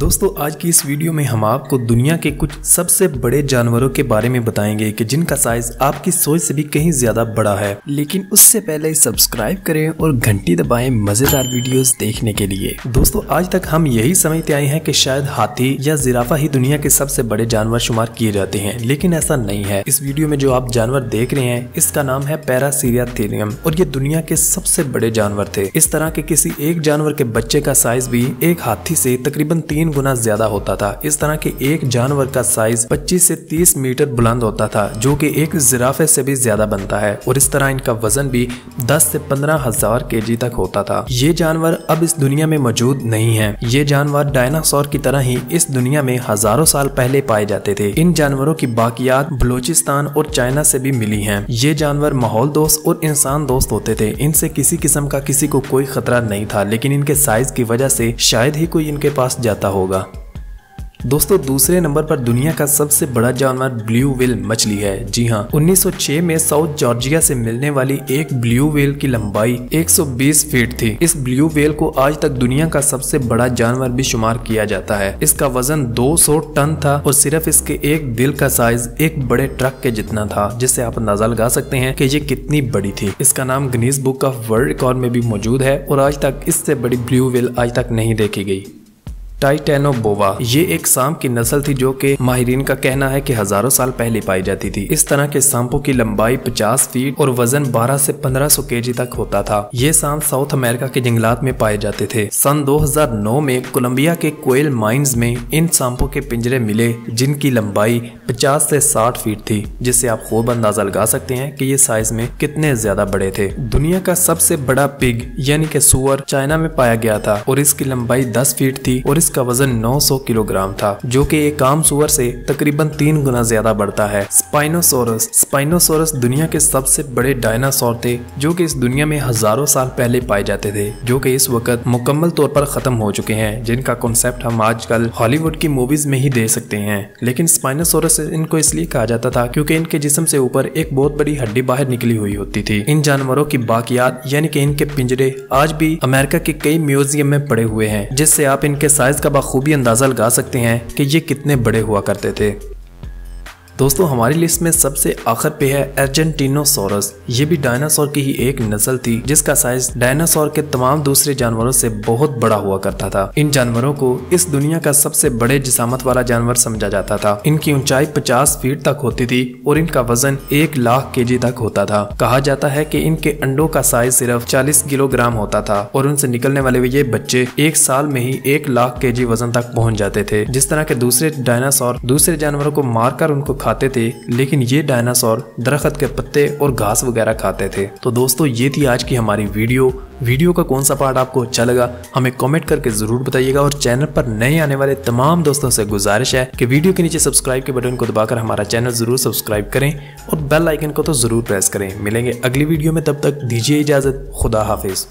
दोस्तों आज की इस वीडियो में हम आपको दुनिया के कुछ सबसे बड़े जानवरों के बारे में बताएंगे कि जिनका साइज आपकी सोच से भी कहीं ज्यादा बड़ा है। लेकिन उससे पहले सब्सक्राइब करें और घंटी दबाएं मजेदार वीडियोस देखने के लिए। दोस्तों आज तक हम यही समझते आए हैं कि शायद हाथी या जिराफा ही दुनिया के सबसे बड़े जानवर शुमार किए जाते हैं, लेकिन ऐसा नहीं है। इस वीडियो में जो आप जानवर देख रहे हैं इसका नाम है पैरासीरियाथेरियम और ये दुनिया के सबसे बड़े जानवर थे। इस तरह के किसी एक जानवर के बच्चे का साइज भी एक हाथी से तकरीबन 3 गुना ज्यादा होता था। इस तरह के एक जानवर का साइज 25 से 30 मीटर बुलंद होता था, जो कि एक जिराफे से भी ज्यादा बनता है। और इस तरह इनका वजन भी 10 से 15,000 केजी तक होता था। ये जानवर अब इस दुनिया में मौजूद नहीं है। ये जानवर डायनासोर की तरह ही इस दुनिया में हजारों साल पहले पाए जाते थे। इन जानवरों की बाकियात बलोचिस्तान और चाइना से भी मिली हैं। ये जानवर माहौल दोस्त और इंसान दोस्त होते थे। इनसे किसी किस्म का किसी को कोई खतरा नहीं था, लेकिन इनके साइज की वजह से शायद ही कोई इनके पास जाता होगा। दोस्तों दूसरे नंबर पर दुनिया का सबसे बड़ा जानवर ब्लू व्हेल मछली है। जी हाँ, 1906 में साउथ जॉर्जिया से मिलने वाली एक ब्लू व्हेल की लंबाई 120 फीट थी। इस ब्लू व्हेल को आज तक दुनिया का सबसे बड़ा जानवर भी शुमार किया जाता है। इसका वजन 200 टन था और सिर्फ इसके एक दिल का साइज एक बड़े ट्रक के जितना था, जिससे आप अंदाजा लगा सकते हैं कि ये कितनी बड़ी थी। इसका नाम Guinness book of world record में भी मौजूद है और आज तक इससे बड़ी ब्लू व्हेल आज तक नहीं देखी गई। टाइटेनोबोआ ये एक सांप की नस्ल थी जो कि माहिरीन का कहना है कि हजारों साल पहले पाई जाती थी। इस तरह के सांपों की लंबाई 50 फीट और वजन 12 से 1500 केजी तक होता था। ये सांप साउथ अमेरिका के जंगलात में पाए जाते थे। सन 2009 में कोलंबिया के कोयल माइंस में इन सांपों के पिंजरे मिले जिनकी लंबाई 50 से 60 फीट थी, जिससे आप खूब अंदाजा लगा सकते हैं कि ये साइज में कितने ज्यादा बड़े थे। दुनिया का सबसे बड़ा पिग यानी कि सूअर चाइना में पाया गया था और इसकी लंबाई 10 फीट थी और इसका वजन 900 किलोग्राम था, जो कि एक आम सूअर से तकरीबन 3 गुना ज्यादा बढ़ता है। स्पाइनोसोरस दुनिया के सबसे बड़े डायनासोर थे जो कि इस दुनिया में हजारों साल पहले पाए जाते थे, जो कि इस वक्त मुकम्मल तौर पर खत्म हो चुके हैं, जिनका कॉन्सेप्ट हम आजकल हॉलीवुड की मूवीज में ही दे सकते हैं। लेकिन स्पाइनोसोरस इनको इसलिए कहा जाता था क्योंकि इनके जिस्म से ऊपर एक बहुत बड़ी हड्डी बाहर निकली हुई होती थी। इन जानवरों की बाकियात यानी कि इनके पिंजरे आज भी अमेरिका के कई म्यूजियम में पड़े हुए हैं, जिससे आप इनके साइज का बखूबी अंदाजा लगा सकते हैं कि ये कितने बड़े हुआ करते थे। दोस्तों हमारी लिस्ट में सबसे आखिर पे है अर्जेंटिनोसोरस। ये भी डायनासोर की ही एक नस्ल थी जिसका साइज डायनासोर के तमाम दूसरे जानवरों से बहुत बड़ा हुआ करता था। इन जानवरों को इस दुनिया का सबसे बड़े जिसामत वाला जानवर समझा जाता था। इनकी ऊंचाई 50 फीट तक होती थी और इनका वजन 1 लाख केजी तक होता था। कहा जाता है कि इनके अंडों का साइज सिर्फ 40 किलोग्राम होता था और उनसे निकलने वाले ये बच्चे एक साल में ही 1 लाख केजी वजन तक पहुँच जाते थे। जिस तरह के दूसरे डायनासोर दूसरे जानवरों को मारकर उनको खाते थे, लेकिन ये डायनासोर दरख्त के पत्ते और घास वगैरह खाते थे। तो दोस्तों ये थी आज की हमारी वीडियो का कौन सा पार्ट आपको अच्छा लगा हमें कमेंट करके जरूर बताइएगा। और चैनल पर नए आने वाले तमाम दोस्तों से गुजारिश है कि वीडियो के नीचे सब्सक्राइब के बटन को दबाकर हमारा चैनल जरूर सब्सक्राइब करें और बेल आइकन को तो जरूर प्रेस करें। मिलेंगे अगली वीडियो में, तब तक दीजिए इजाजत। खुदा हाफिज।